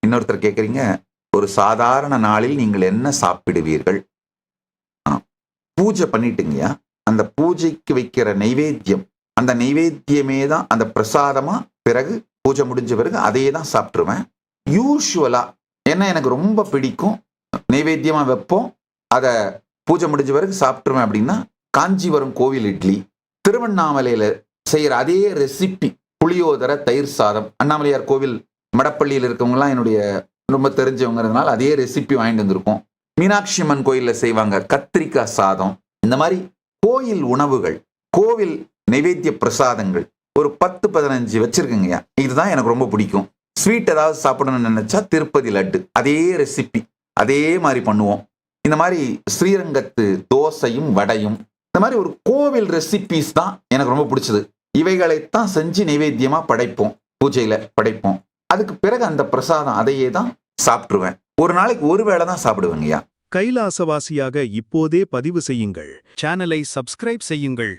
இன்னொருத்தர் கேட்குறீங்க, ஒரு சாதாரண நாளில் நீங்கள் என்ன சாப்பிடுவீர்கள்? பூஜை பண்ணிட்டுங்கய்யா. அந்த பூஜைக்கு வைக்கிற நைவேத்தியம், அந்த நைவேத்தியமே தான் அந்த பிரசாதமா பிறகு பூஜை முடிஞ்ச பிறகு அதையே தான் சாப்பிட்டுருவேன். யூஷுவலா ஏன்னா எனக்கு ரொம்ப பிடிக்கும். நைவேத்தியமா வைப்போம். அதை பூஜை முடிஞ்ச பிறகு சாப்பிட்டுருவேன் அப்படின்னா, காஞ்சிபுரம் கோவில் இட்லி, திருவண்ணாமலையில செய்யற அதே ரெசிபி புளியோதரை, தயிர் சாதம், அண்ணாமலையார் கோவில் மடப்பள்ளியில் இருக்கவங்கலாம் என்னுடைய ரொம்ப தெரிஞ்சவங்கிறதுனால அதே ரெசிபி வாங்கிட்டு வந்திருக்கோம். மீனாட்சி அம்மன் கோயில்ல செய்வாங்க கத்திரிக்காய் சாதம். இந்த மாதிரி கோயில் உணவுகள், கோவில் நைவேத்திய பிரசாதங்கள் ஒரு 10-15 வச்சிருக்குங்கய்யா. இதுதான் எனக்கு ரொம்ப பிடிக்கும். ஸ்வீட் ஏதாவது சாப்பிடணும்னு நினைச்சா திருப்பதி லட்டு, அதே ரெசிபி அதே மாதிரி பண்ணுவோம். இந்த மாதிரி ஸ்ரீரங்கத்து தோசையும் வடையும், இந்த மாதிரி ஒரு கோவில் ரெசிபிஸ் தான் எனக்கு ரொம்ப பிடிச்சது. இவைகளைத்தான் செஞ்சு நைவேத்தியமா படைப்போம், பூஜையில படைப்போம். அதுக்கு பிறகு அந்த பிரசாதம் அதையே தான் சாப்பிட்டுருவேன். ஒரு நாளைக்கு ஒரு வேளை தான் சாப்பிடுவேங்கய்யா. கைலாசவாசியாக இப்போதே பதிவு செய்யுங்கள். சேனலை சப்ஸ்கிரைப் செய்யுங்கள்.